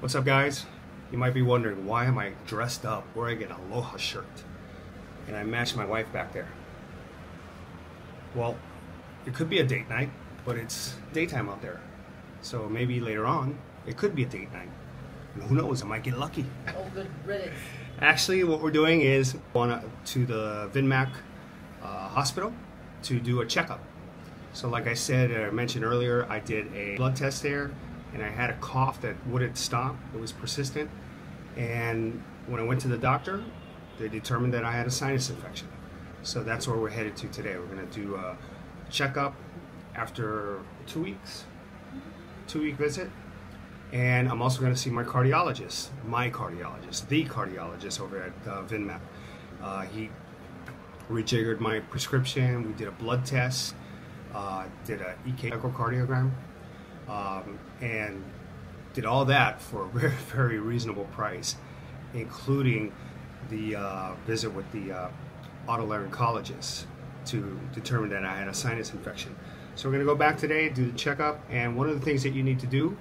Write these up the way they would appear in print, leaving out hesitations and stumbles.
What's up, guys? You might be wondering, why am I dressed up wearing an Aloha shirt? And I matched my wife back there. Well, it could be a date night, but it's daytime out there. So maybe later on, it could be a date night. And who knows, I might get lucky. Oh, good riddance. Actually, what we're doing is going to the VinMec hospital to do a checkup. So like I said, I mentioned earlier, I did a blood test there, and I had a cough that wouldn't stop. It was persistent. And when I went to the doctor, they determined that I had a sinus infection. So that's where we're headed to today. We're gonna do a checkup after 2 weeks, 2-week visit. And I'm also gonna see my cardiologist, the cardiologist over at VinMec. He rejiggered my prescription. We did a blood test, did an echocardiogram, and did all that for a very, very reasonable price, including the visit with the otolaryngologist to determine that I had a sinus infection. So we're going to go back today, do the checkup, and one of the things that you need to do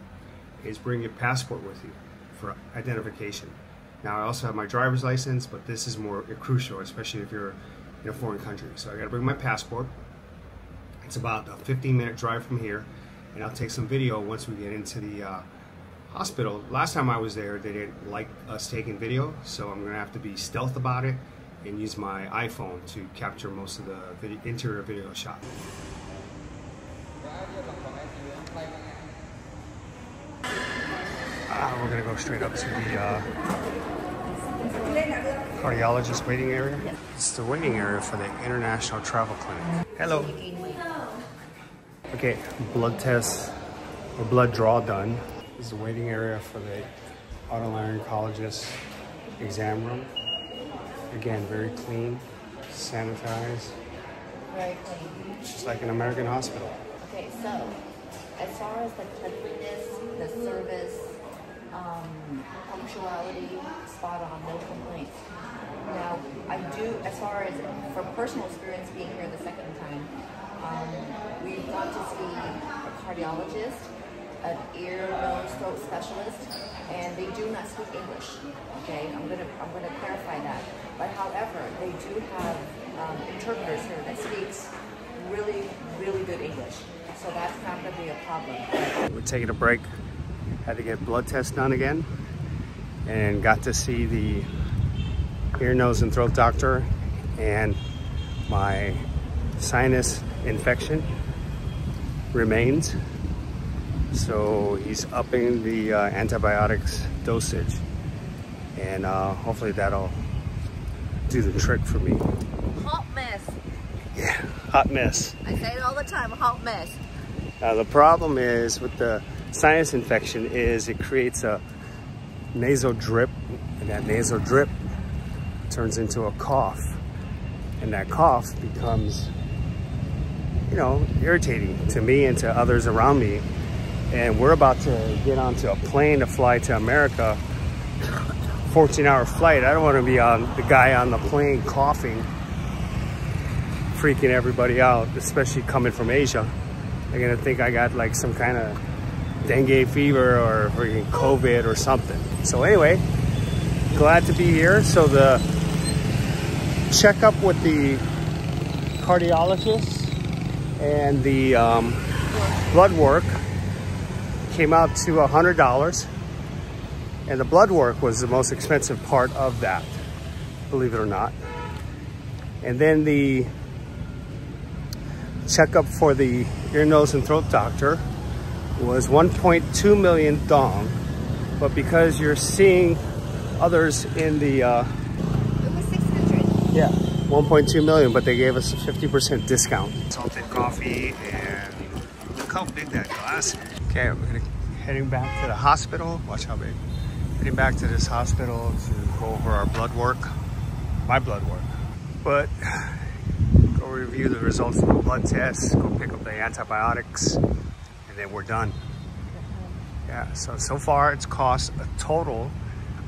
is bring your passport with you for identification. Now, I also have my driver's license, but this is more crucial, especially if you're in a foreign country. So I got to bring my passport. It's about a 15-minute drive from here, and I'll take some video once we get into the hospital. Last time I was there, they didn't like us taking video, so I'm going to have to be stealth about it and use my iPhone to capture most of the interior video shot. We're going to go straight up to the cardiologist waiting area. It's the waiting area for the International Travel Clinic. Hello. Okay, blood test or blood draw done. This is the waiting area for the otolaryngologist exam room. Again, very clean, sanitized. Very clean. Just like an American hospital. Okay, so as far as the cleanliness, the service, punctuality, spot on, no complaints. Now, I do, as far as from personal experience being here the second time, we've gone to see a cardiologist, an ear, nose, throat specialist, and they do not speak English. Okay, I'm gonna clarify that. But however, they do have interpreters here that speaks really, really good English. So that's not gonna be a problem. We're taking a break. Had to get blood tests done again, and got to see the ear, nose, and throat doctor, and my sinus infection remains. So he's upping the antibiotics dosage, and hopefully that'll do the trick for me. Hot mess. Yeah, hot mess. I say it all the time, hot mess. Now the problem is with the sinus infection is it creates a nasal drip, and that nasal drip turns into a cough, and that cough becomes, you know, irritating to me and to others around me. And we're about to get onto a plane to fly to America, 14-hour flight. I don't want to be the guy on the plane coughing, freaking everybody out, especially coming from Asia. They're gonna think I got like some kind of dengue fever or freaking COVID or something. So anyway, glad to be here. So the checkup with the cardiologist and the blood work came out to $100, and the blood work was the most expensive part of that, believe it or not. And then the checkup for the ear, nose, and throat doctor was 1.2 million dong, but because you're seeing others in the it was 600. Yeah, 1.2 million, but they gave us a 50% discount. Salted coffee, and look how big that glass is. Okay, we're heading back to the hospital. Watch how big. Heading back to this hospital to go over our blood work, my blood work. But go review the results of the blood test, go pick up the antibiotics, and then we're done. Yeah, so far it's cost a total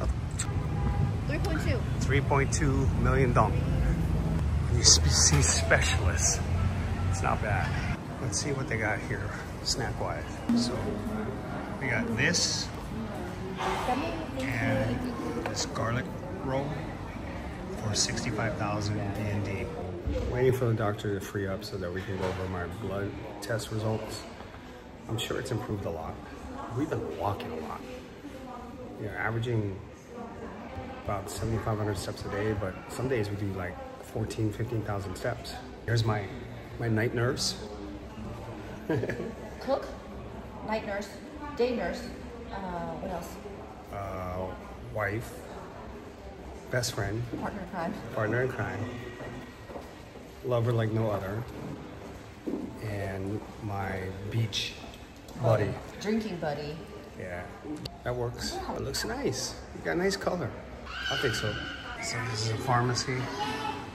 of 3.2 million dong. When you see specialists, it's not bad. Let's see what they got here, snack-wise. So we got this, And this garlic roll for 65,000 BND. Waiting for the doctor to free up so that we can go over my blood test results. I'm sure it's improved a lot. We've been walking a lot. You know, averaging about 7,500 steps a day, but some days we do like 14, 15,000 steps. Here's my night nurse. Cook, night nurse, day nurse, what else? Wife, best friend, partner in crime, lover like no other, and my beach buddy. Drinking buddy. Yeah, that works. Oh, it looks nice. You got a nice color. I think so. So this is a pharmacy.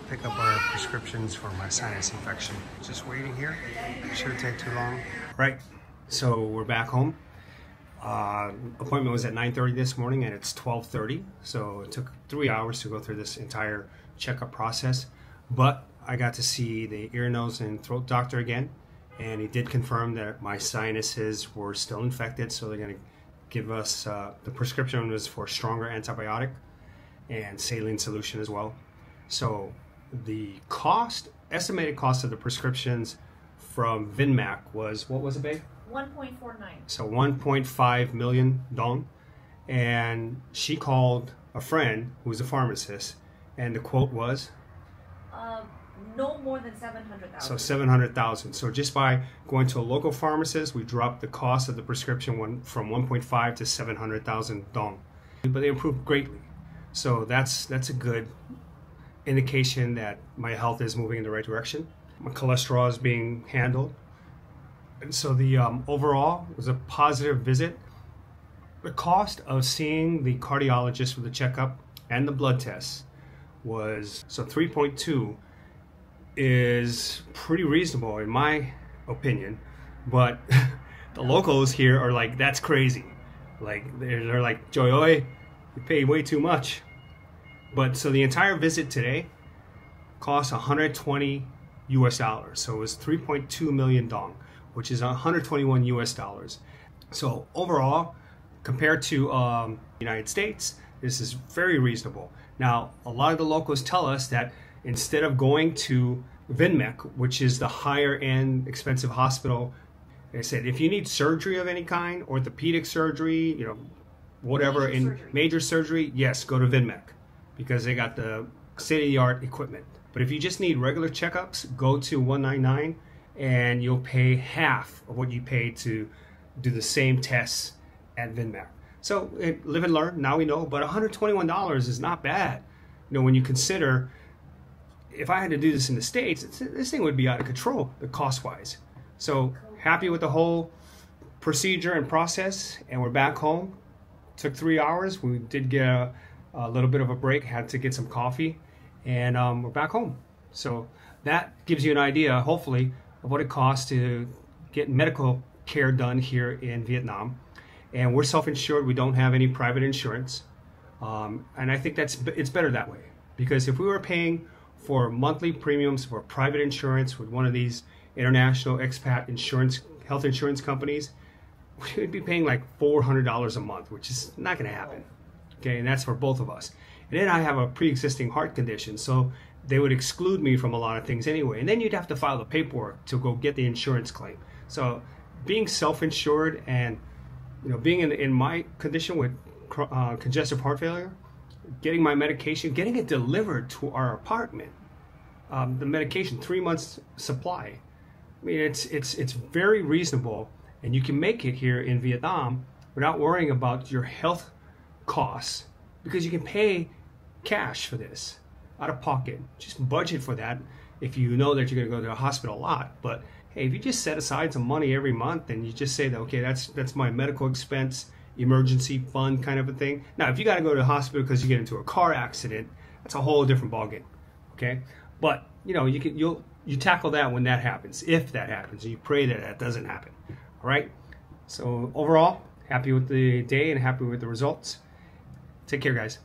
Pick up our prescriptions for my sinus infection. Just waiting here. Shouldn't take too long. Right, so we're back home. Appointment was at 9:30 this morning and it's 12:30. So it took 3 hours to go through this entire checkup process. But I got to see the ear, nose, and throat doctor again. And he did confirm that my sinuses were still infected. So they're gonna give us, the prescription was for stronger antibiotic and saline solution as well. So the estimated cost of the prescriptions from VinMec was, what was it, babe? 1.49. So 1.5 million dong. And she called a friend who's a pharmacist, and the quote was? No more than 700,000. So 700,000. So just by going to a local pharmacist, we dropped the cost of the prescription from 1.5 to 700,000 dong. But they improved greatly. So that's a good indication that my health is moving in the right direction. My cholesterol is being handled. And so the overall was a positive visit. The cost of seeing the cardiologist for the checkup and the blood tests was, so 3.2 is pretty reasonable in my opinion, but the locals here are like, that's crazy. Like they're like, Joy Oi, you pay way too much. But so the entire visit today cost 120 US dollars. So it was 3.2 million dong, which is 121 US dollars. So overall, compared to United States, this is very reasonable. Now, a lot of the locals tell us that instead of going to VinMec, which is the higher end expensive hospital, they said if you need surgery of any kind, orthopedic surgery, you know, whatever, major surgery, yes, go to VinMec because they got the state-of-the-art equipment. But if you just need regular checkups, go to 199 and you'll pay half of what you pay to do the same tests at VinMec. So live and learn, now we know, but $121 is not bad. You know, when you consider, if I had to do this in the States, this thing would be out of control, the cost-wise. So happy with the whole procedure and process, and we're back home. Took 3 hours. We did get a little bit of a break, had to get some coffee, and we're back home. So that gives you an idea, hopefully, of what it costs to get medical care done here in Vietnam. And we're self-insured. We don't have any private insurance. And I think it's better that way. Because if we were paying for monthly premiums for private insurance with one of these international expat health insurance companies, we would be paying like $400 a month, which is not going to happen. Okay, and that's for both of us. And then I have a pre-existing heart condition, so they would exclude me from a lot of things anyway. And then you'd have to file the paperwork to go get the insurance claim. So being self-insured and being in my condition with congestive heart failure, getting my medication, getting it delivered to our apartment, the medication, 3 months supply. I mean, it's very reasonable, and you can make it here in Vietnam without worrying about your health costs because you can pay cash for this out of pocket. Just budget for that if you know that you're going to go to the hospital a lot. But hey, if you just set aside some money every month and you just say that, okay, that's my medical expense, emergency fund kind of a thing. Now, if you got to go to the hospital because you get into a car accident, that's a whole different ballgame. Okay, but you tackle that when that happens, if that happens. You pray that that doesn't happen. All right. So overall, happy with the day and happy with the results. Take care, guys.